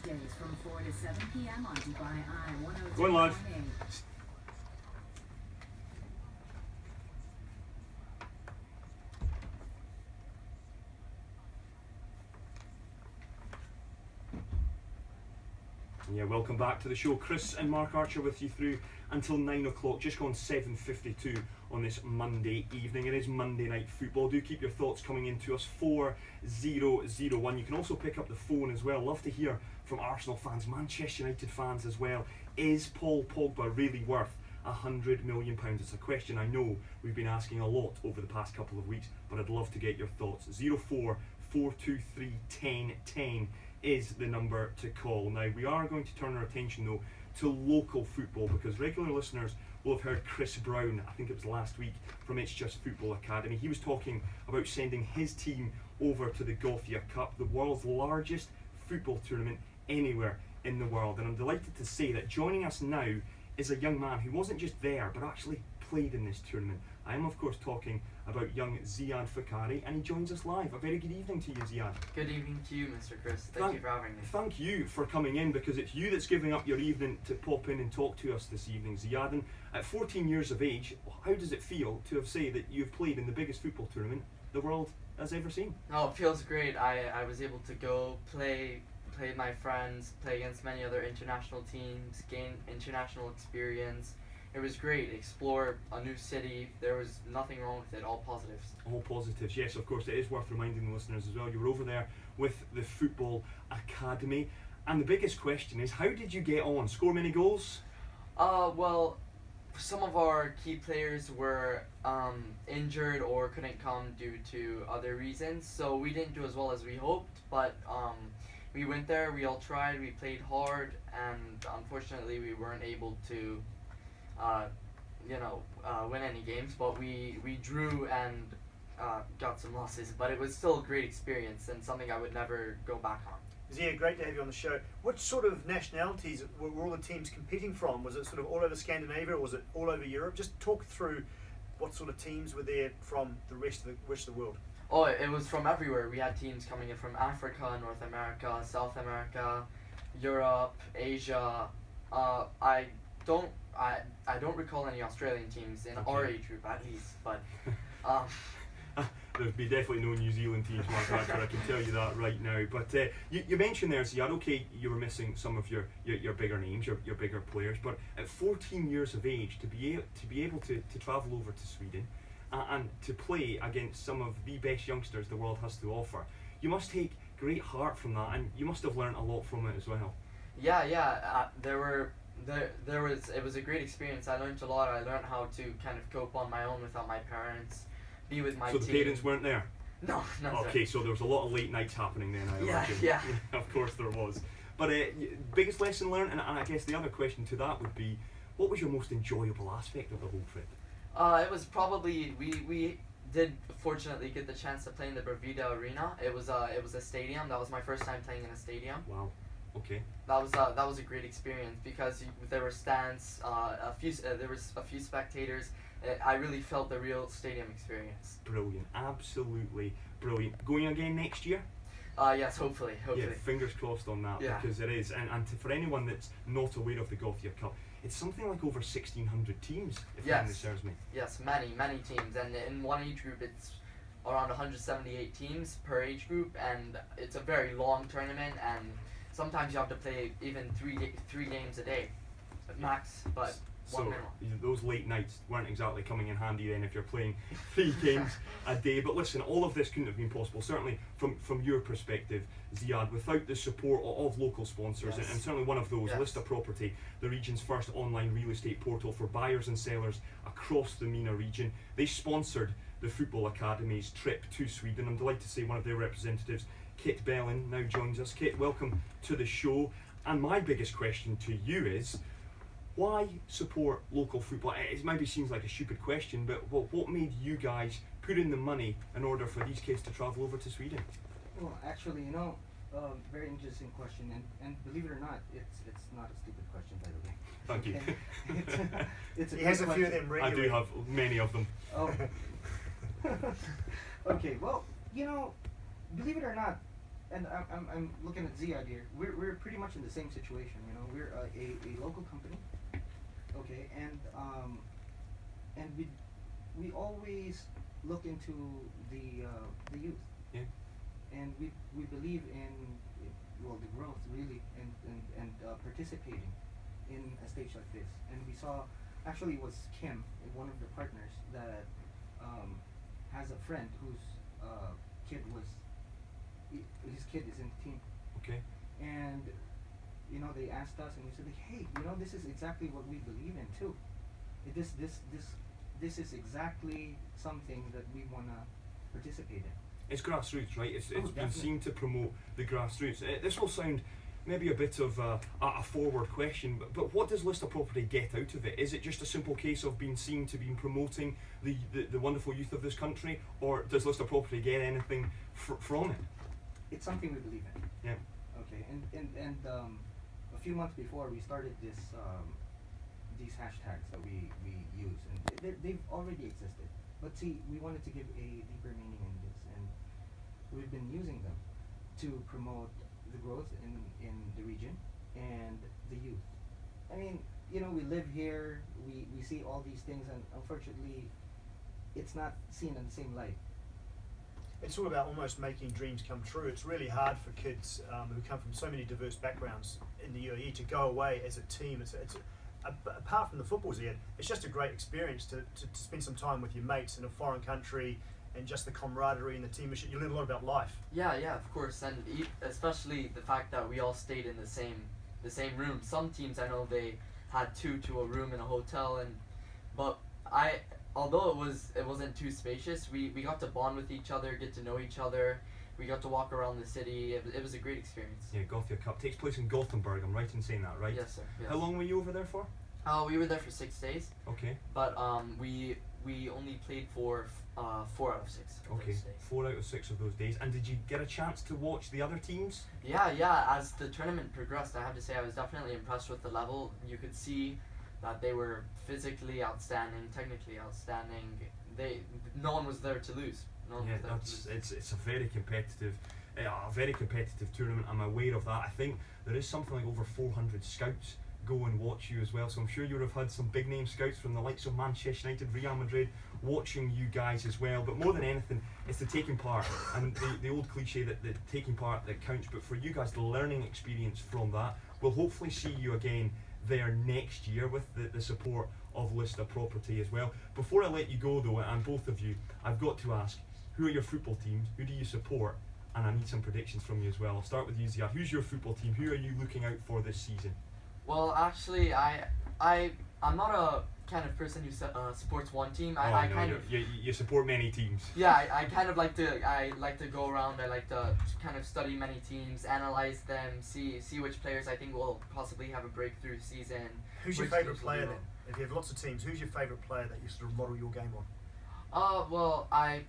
weekdays from 4 to 7 p.m. on Dubai Eye 102.8. Going live. Yeah, welcome back to the show. Chris and Mark Archer with you through until 9 o'clock, just gone 7:52 on this Monday evening. It is Monday Night Football. Do keep your thoughts coming in to us, 4001. You can also pick up the phone as well. Love to hear from Arsenal fans, Manchester United fans as well. Is Paul Pogba really worth £100 million? It's a question I know we've been asking a lot over the past couple of weeks, but I'd love to get your thoughts. 04423 1010 is the number to call. Now, we are going to turn our attention though to local football, because regular listeners will have heard Chris Brown, I think it was last week, from It's Just Football Academy. He was talking about sending his team over to the Gothia Cup, the world's largest football tournament anywhere in the world. And I'm delighted to say that joining us now is a young man who wasn't just there but actually played in this tournament. I am of course talking about young Ziad Fakari, and he joins us live. A very good evening to you, Ziad. Good evening to you, Mr. Chris. Thank you for having me. Thank you for coming in, because it's you that's giving up your evening to pop in and talk to us this evening, Ziad. And at 14 years of age, how does it feel to have said that you've played in the biggest football tournament the world has ever seen? Oh, it feels great. I was able to go play with my friends, play against many other international teams, gain international experience. It was great. Explore a new city. There was nothing wrong with it. All positives. All positives, yes, of course. It is worth reminding the listeners as well. You were over there with the Football Academy. And the biggest question is, how did you get on? Score many goals? Well, some of our key players were injured or couldn't come due to other reasons. So we didn't do as well as we hoped. But we went there. We all tried. We played hard. And unfortunately, we weren't able to win any games, but we drew and got some losses, but it was still a great experience and something I would never go back on. Zia, great to have you on the show. What sort of nationalities were all the teams competing from? Was it sort of all over Scandinavia, or was it all over Europe? Just talk through what sort of teams were there from the rest of the world. Oh, it was from everywhere. We had teams coming in from Africa, North America, South America, Europe, Asia. I don't recall any Australian teams in our age group, at least, but there'd be definitely no New Zealand teams, Mark Archer, I can tell you that right now. But you mentioned there, Ziad, okay, you were missing some of your bigger names, your bigger players, but at 14 years of age, to be able to travel over to Sweden and to play against some of the best youngsters the world has to offer, you must take great heart from that, and you must have learned a lot from it as well. Yeah. It was a great experience. I learned a lot. I learned how to kind of cope on my own without my parents, be with my team. So the parents weren't there? No. Okay, so there was a lot of late nights happening then, I imagine. Yeah. Of course there was. But biggest lesson learned, and I guess the other question to that would be, what was your most enjoyable aspect of the whole trip? It was probably, we did fortunately get the chance to play in the Bravida Arena. It was a stadium. That was my first time playing in a stadium. Wow. Okay. That was a great experience, because there were stands, there was a few spectators. I really felt the real stadium experience. Brilliant, absolutely brilliant. Going again next year? Yes, hopefully. Yeah, fingers crossed on that, yeah. Because it is, and for anyone that's not aware of the Gothia Cup, it's something like over 1,600 teams, if memory serves me. Yes, many teams, and in one age group it's around 178 teams per age group, and it's a very long tournament, and sometimes you have to play even three games a day, max, but one minimum. Those late nights weren't exactly coming in handy then if you're playing 3 games a day. But listen, all of this couldn't have been possible, certainly from your perspective, Ziad, without the support of local sponsors, and certainly one of those, Listaproperty, the region's first online real estate portal for buyers and sellers across the MENA region. They sponsored the Football Academy's trip to Sweden. I'm delighted to say one of their representatives, Kit Bellin, now joins us. Kit, welcome to the show. And my biggest question to you is, why support local football? It maybe seems like a stupid question, but what made you guys put in the money in order for these kids to travel over to Sweden? Well, actually, very interesting question, and believe it or not, it's not a stupid question, by the way. Thank you. It's a he has a few of them regularly. I do have many of them. Oh. Okay, well, believe it or not, and I'm looking at Ziad here. We're pretty much in the same situation. You know, we're a local company, okay, and we always look into the youth. Yeah. And we believe in well the growth really and participating in a stage like this. And we saw actually it was Kim, one of the partners that has a friend whose kid was his kid is in the team. Okay. And you know they asked us and we said like, hey, you know, this is exactly what we believe in too. This is exactly something that we wanna participate in. It's grassroots, right? It's been definitely. seen to promote the grassroots. This will sound maybe a bit of a forward question, but what does Lister Property get out of it? Is it just a simple case of being seen to be promoting the wonderful youth of this country, or does Lister Property get anything from it? It's something we believe in. Yeah. Okay, and a few months before we started this these hashtags that we use, and they've already existed. But see, we wanted to give a deeper meaning in this, and we've been using them to promote the growth in the region and the youth. I mean, you know, we live here, we see all these things, and unfortunately, it's not seen in the same light. It's all about almost making dreams come true. It's really hard for kids who come from so many diverse backgrounds in the UAE to go away as a team. Apart from the footballs here, it's just a great experience to spend some time with your mates in a foreign country, and just the camaraderie and the teammanship. You learn a lot about life. Yeah, of course, and especially the fact that we all stayed in the same room. Some teams I know they had two to a room in a hotel, but although it wasn't too spacious, we got to bond with each other, get to know each other. We got to walk around the city. It was a great experience. Yeah, Gothia Cup takes place in Gothenburg. I'm right in saying that, right? Yes, sir. Yes. How long were you over there for? We were there for 6 days. Okay. But we only played for 4 out of 6. Of Okay. those days. 4 out of 6 of those days. And did you get a chance to watch the other teams? Yeah. As the tournament progressed, I have to say I was definitely impressed with the level. You could see that they were physically outstanding, technically outstanding. No one was there to lose. No one was there to lose. It's a very competitive tournament. I'm aware of that. I think there is something like over 400 scouts go and watch you as well. So I'm sure you would have had some big name scouts from the likes of Manchester United, Real Madrid, watching you guys as well. But more than anything, it's the taking part, and the old cliche that the taking part that counts. But for you guys, the learning experience from that, we'll hopefully see you again there next year with the support of Lister Property as well. Before I let you go though, and both of you, I've got to ask, who are your football teams? Who do you support? And I need some predictions from you as well. I'll start with you, Ziad. Who's your football team? Who are you looking out for this season? Well, actually, I'm not a kind of person who supports one team. You support many teams. Yeah, I kind of like to go around. I like to kind of study many teams, analyze them, see which players I think will possibly have a breakthrough season. Who's your which favourite teams will player do then? well. If you have lots of teams, who's your favourite player that you sort of model your game on? Well, I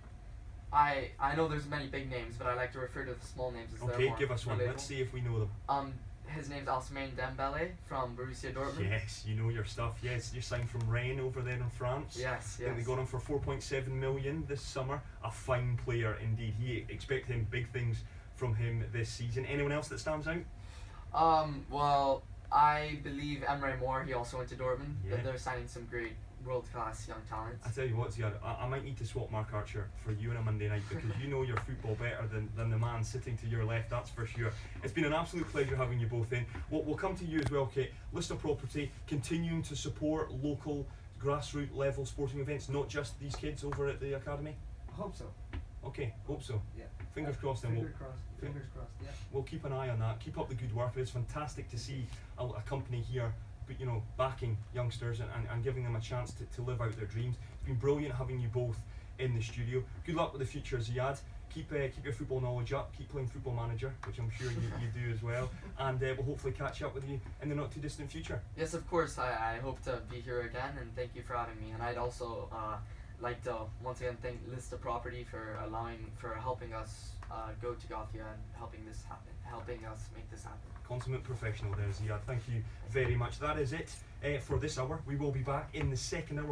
know there's many big names, but I like to refer to the small names as they're Okay, more give us one. relatable. Let's see if we know them. His name's Ousmane Dembele from Borussia Dortmund. Yes, you know your stuff. Yes, you're signed from Rennes over there in France. Yes. I think they got him for 4.7 million this summer. A fine player indeed. Expect him big things from him this season. Anyone else that stands out? Well, I believe Emre Mor. He also went to Dortmund. Yeah. They're signing some great world-class young talents. I tell you what, Ziad, I might need to swap Mark Archer for you on a Monday night, because you know your football better than the man sitting to your left, that's for sure. It's been an absolute pleasure having you both in. We'll come to you as well, Kate. Lister Property continuing to support local grassroots level sporting events, not just these kids over at the academy? I hope so. Okay, hope so. Yeah. Fingers crossed then. Fingers crossed, yeah. We'll keep an eye on that. Keep up the good work. It's fantastic to see a company here, but backing youngsters and giving them a chance to live out their dreams. It's been brilliant having you both in the studio. Good luck with the future, Ziad. Keep your football knowledge up. Keep playing Football Manager, which I'm sure you do as well. And we'll hopefully catch up with you in the not too distant future. Yes, of course. I hope to be here again, and thank you for having me. And I'd also like to once again thank Lister Property for helping us go to Gothia and helping us make this happen. Consummate professional there, Ziad. Thank you very much. That is it for this hour. We will be back in the second hour.